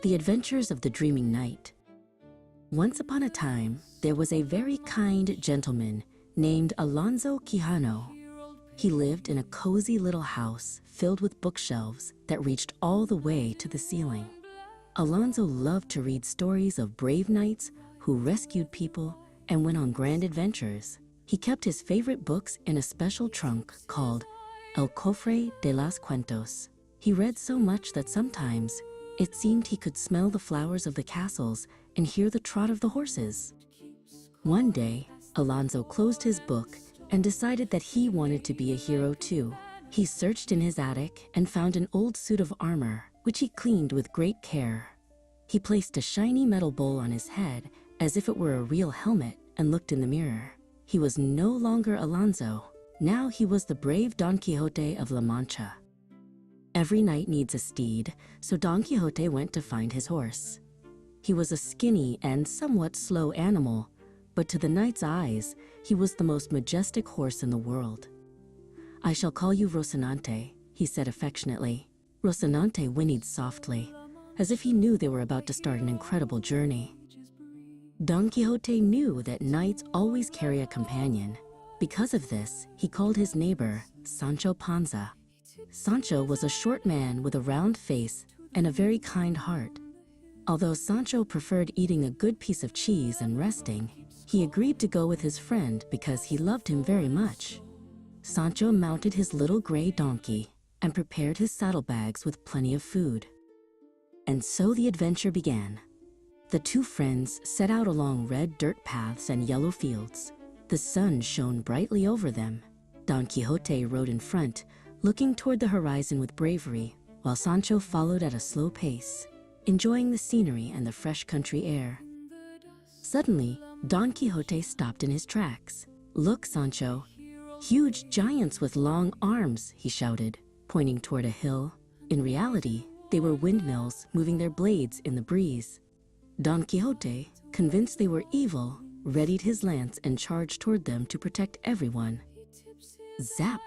The Adventures of the Dreaming Knight. Once upon a time, there was a very kind gentleman named Alonso Quijano. He lived in a cozy little house filled with bookshelves that reached all the way to the ceiling. Alonso loved to read stories of brave knights who rescued people and went on grand adventures. He kept his favorite books in a special trunk called El Cofre de los Cuentos. He read so much that sometimes it seemed he could smell the flowers of the castles and hear the trot of the horses. One day, Alonso closed his book and decided that he wanted to be a hero too. He searched in his attic and found an old suit of armor, which he cleaned with great care. He placed a shiny metal bowl on his head as if it were a real helmet and looked in the mirror. He was no longer Alonso. Now he was the brave Don Quixote of La Mancha. Every knight needs a steed, so Don Quixote went to find his horse. He was a skinny and somewhat slow animal, but to the knight's eyes, he was the most majestic horse in the world. "I shall call you Rocinante," he said affectionately. Rocinante whinnied softly, as if he knew they were about to start an incredible journey. Don Quixote knew that knights always carry a companion. Because of this, he called his neighbor Sancho Panza. Sancho was a short man with a round face and a very kind heart. Although Sancho preferred eating a good piece of cheese and resting, he agreed to go with his friend because he loved him very much. Sancho mounted his little gray donkey and prepared his saddlebags with plenty of food. And so the adventure began. The two friends set out along red dirt paths and yellow fields. The sun shone brightly over them. Don Quixote rode in front, looking toward the horizon with bravery, while Sancho followed at a slow pace, enjoying the scenery and the fresh country air. Suddenly, Don Quixote stopped in his tracks. "Look, Sancho, huge giants with long arms," he shouted, pointing toward a hill. In reality, they were windmills moving their blades in the breeze. Don Quixote, convinced they were evil, readied his lance and charged toward them to protect everyone. Zap!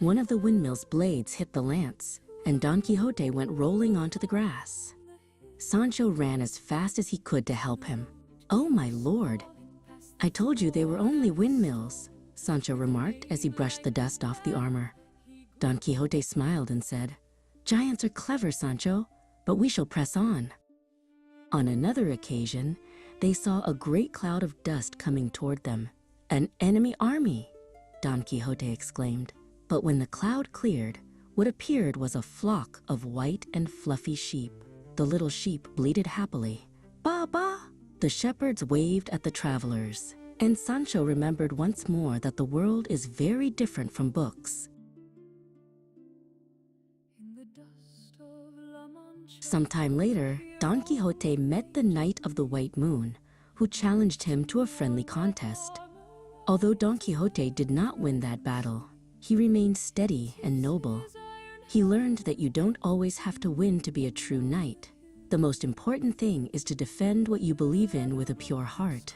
One of the windmill's blades hit the lance, and Don Quixote went rolling onto the grass. Sancho ran as fast as he could to help him. "Oh, my lord! I told you they were only windmills," Sancho remarked as he brushed the dust off the armor. Don Quixote smiled and said, "Giants are clever, Sancho, but we shall press on." On another occasion, they saw a great cloud of dust coming toward them. "An enemy army!" Don Quixote exclaimed. But when the cloud cleared, what appeared was a flock of white and fluffy sheep. The little sheep bleated happily. "Ba ba!" The shepherds waved at the travelers, and Sancho remembered once more that the world is very different from books. Sometime later, Don Quixote met the Knight of the White Moon, who challenged him to a friendly contest. Although Don Quixote did not win that battle, he remained steady and noble. He learned that you don't always have to win to be a true knight. The most important thing is to defend what you believe in with a pure heart.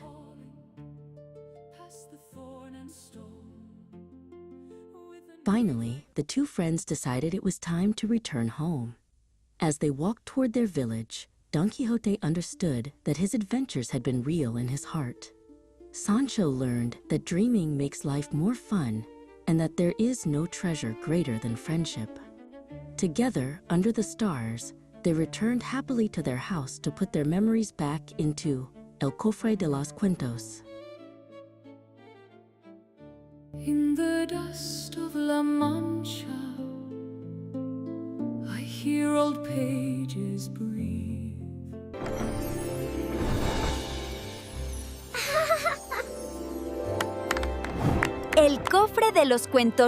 Finally, the two friends decided it was time to return home. As they walked toward their village, Don Quixote understood that his adventures had been real in his heart. Sancho learned that dreaming makes life more fun and that there is no treasure greater than friendship. Together, under the stars, they returned happily to their house to put their memories back into El Cofre de los Cuentos. In the dust of La Mancha, I hear old pages breathe. El Cofre de los Cuentos